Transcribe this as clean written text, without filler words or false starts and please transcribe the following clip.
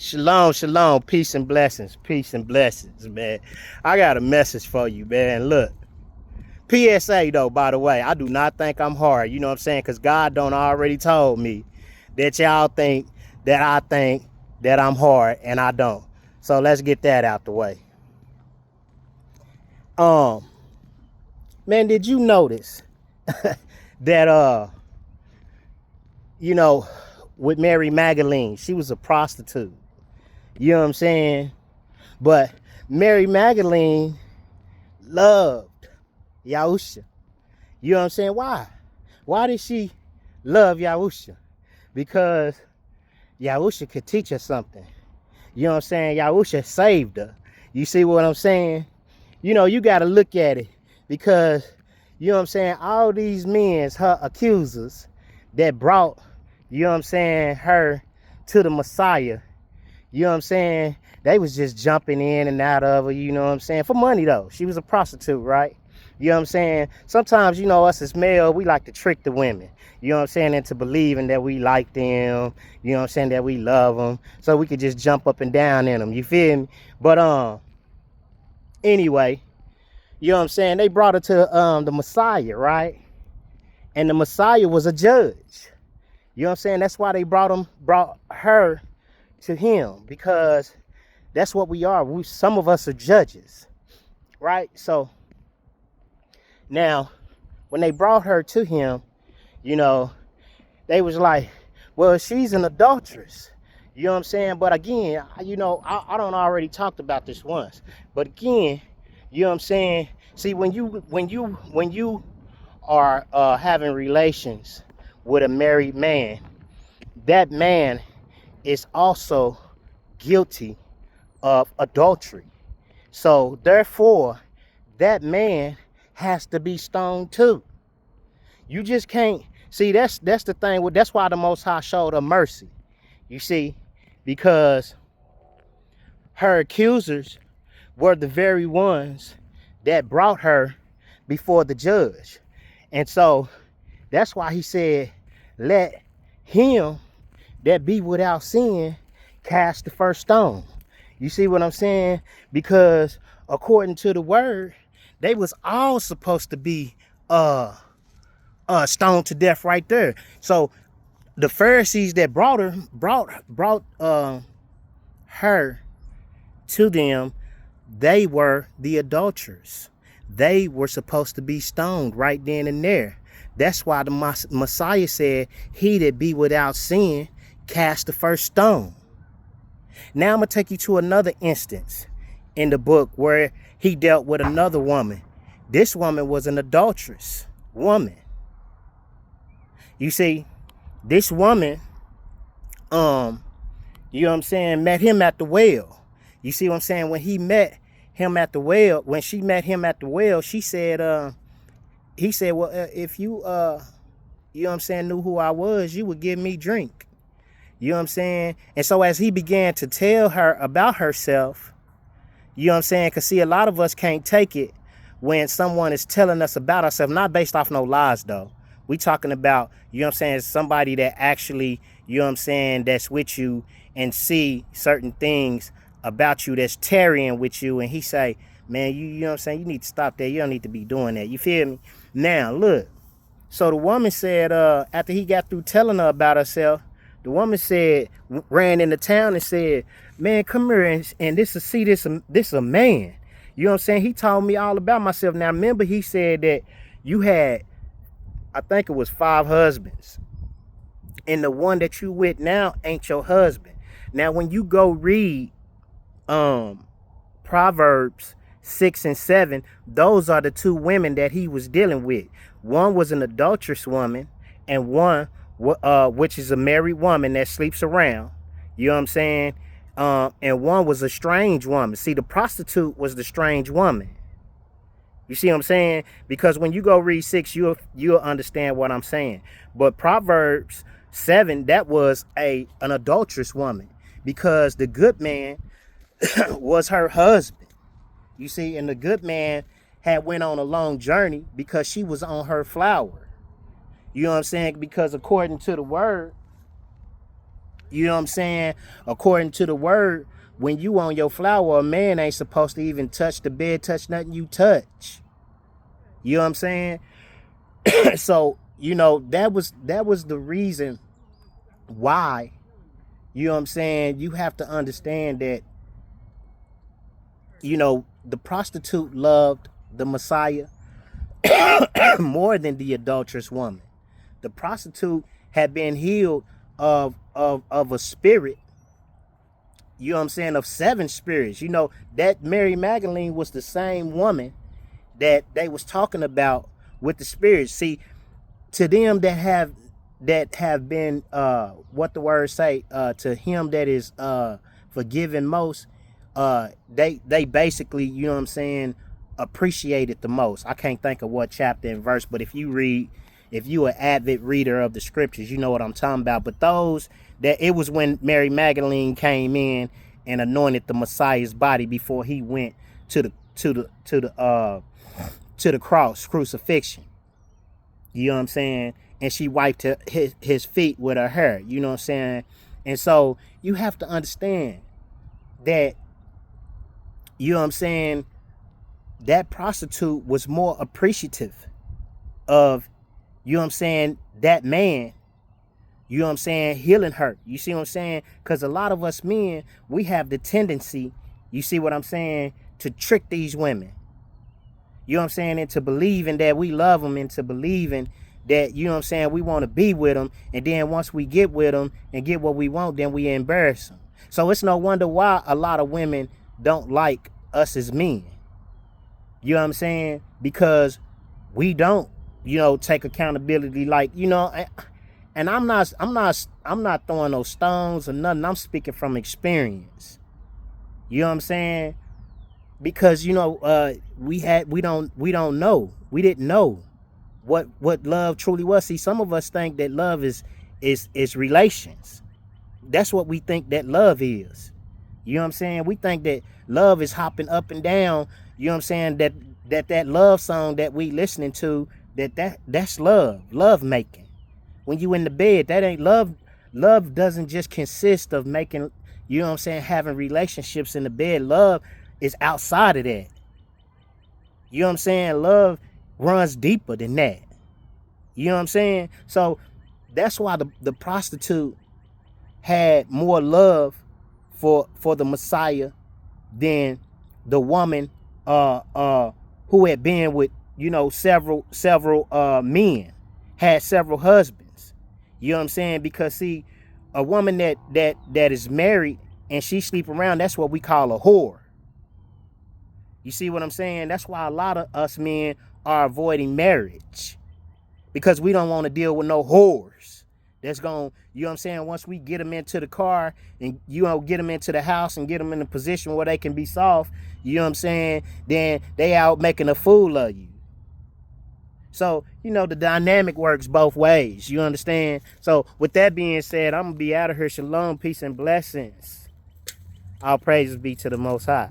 Shalom, shalom, peace and blessings, man. I got a message for you, man. Look, PSA though, by the way, I do not think I'm hard. You know what I'm saying? Because God don't already told me that y'all think that I think that I'm hard, and I don't. So let's get that out the way. Um, Man, did you notice that you know, with Mary Magdalene, she was a prostitute. You know what I'm saying? But Mary Magdalene loved Yahusha. You know what I'm saying? Why? Why did she love Yahusha? Because Yahusha could teach her something. You know what I'm saying? Yahusha saved her. You see what I'm saying? You know, you got to look at it because, you know what I'm saying, all these men, her accusers that brought, you know what I'm saying, her to the Messiah, you know what I'm saying, they was just jumping in and out of her, you know what I'm saying, for money though. She was a prostitute, right? You know what I'm saying? Sometimes, you know, us as male, we like to trick the women, you know what I'm saying, into believing that we like them, you know what I'm saying, that we love them, so we could just jump up and down in them, you feel me? But anyway, you know what I'm saying, they brought her to the Messiah, right? And the Messiah was a judge. You know what I'm saying? That's why they brought her to him, because that's what we are. Some of us are judges, right? So now when they brought her to him, you know, they was like, well, she's an adulteress. You know what I'm saying? But again, you know, I don't already talked about this once. But again, you know what I'm saying? See, when you are having relations with a married man, that man is also guilty of adultery. So therefore, that man has to be stoned too. You just can't see, that's the thing. That's why the Most High showed her mercy. You see, because her accusers were the very ones that brought her before the judge. And so that's why he said, let him that be without sin cast the first stone. You see what I'm saying? Because according to the word, they was all supposed to be stoned to death right there. So the Pharisees that brought her to them, they were the adulterers. They were supposed to be stoned right then and there. That's why the Messiah said, he that be without sin cast the first stone. Now I'm going to take you to another instance in the book where he dealt with another woman. This woman was an adulterous woman. You see, this woman, you know what I'm saying, met him at the well. You see what I'm saying? When he met him at the well, when she met him at the well, she said, he said, well, if you, you know what I'm saying, knew who I was, you would give me drink. You know what I'm saying? And so as he began to tell her about herself, you know what I'm saying? Because see, a lot of us can't take it when someone is telling us about ourselves, not based off no lies though. We talking about, you know what I'm saying, somebody that actually, you know what I'm saying, that's with you and see certain things about you that's tarrying with you. And he say, man, you know what I'm saying, you need to stop that. You don't need to be doing that. You feel me? Now, look. So the woman said, after he got through telling her about herself, the woman said, ran into town and said, man, come here and this a man. You know what I'm saying? He told me all about myself. Now, remember, he said that you had, I think it was 5 husbands. And the one that you with now ain't your husband. Now, when you go read Proverbs 6 and 7, those are the 2 women that he was dealing with. One was an adulterous woman, and one, which is a married woman that sleeps around. You know what I'm saying? And one was a strange woman. See, the prostitute was the strange woman. You see what I'm saying? Because when you go read 6, you'll understand what I'm saying. But Proverbs 7, that was an adulterous woman, because the good man was her husband. You see, and the good man had went on a long journey because she was on her flower. You know what I'm saying? Because according to the word, You know what I'm saying? According to the word, when you on your flower, a man ain't supposed to even touch the bed, touch nothing you touch. You know what I'm saying? So, that was the reason why, you know what I'm saying, you have to understand that, the prostitute loved the Messiah more than the adulterous woman. The prostitute had been healed of a spirit, you know what I'm saying, of 7 spirits. That Mary Magdalene was the same woman that they was talking about with the spirits. See, to them that have been what the word say, to him that is forgiven most, they basically, you know what I'm saying, appreciate it the most. I can't think of what chapter and verse, but if you an avid reader of the scriptures, you know what I'm talking about. But those that it was when Mary Magdalene came in and anointed the Messiah's body before he went to the cross, crucifixion. You know what I'm saying? And she wiped his feet with her hair. You know what I'm saying? And so you have to understand that, you know what I'm saying, that prostitute was more appreciative of, you know what I'm saying, that man, you know what I'm saying, healing her. You see what I'm saying? Because a lot of us men, we have the tendency, you see what I'm saying, to trick these women. You know what I'm saying? And to believing that we love them, and to believing that, you know what I'm saying, we want to be with them. And then once we get with them and get what we want, then we embarrass them. So it's no wonder why a lot of women don't like us as men. You know what I'm saying? Because we don't, take accountability. Like, and I'm not throwing no stones or nothing. I'm speaking from experience. You know what I'm saying? Because we don't know. We didn't know what love truly was. See, some of us think that love is relations. That's what we think that love is. You know what I'm saying? We think that love is hopping up and down. You know what I'm saying? That love song that we listening to, that's love making. When you in the bed, that ain't love. Love doesn't just consist of making, you know what I'm saying, having relationships in the bed. Love is outside of that. You know what I'm saying? Love runs deeper than that. You know what I'm saying? So that's why the prostitute had more love for the Messiah than the woman who had been with, several men, had several husbands. You know what I'm saying? Because see, a woman that is married and she sleep around, that's what we call a whore. You see what I'm saying? That's why a lot of us men are avoiding marriage, because we don't want to deal with no whores. That's going, you know what I'm saying, once we get them into the car and, get them into the house and get them in a position where they can be soft, you know what I'm saying, then they out making a fool of you. So, the dynamic works both ways. You understand? So, with that being said, I'm going to be out of here. Shalom, peace, and blessings. All praises be to the Most High.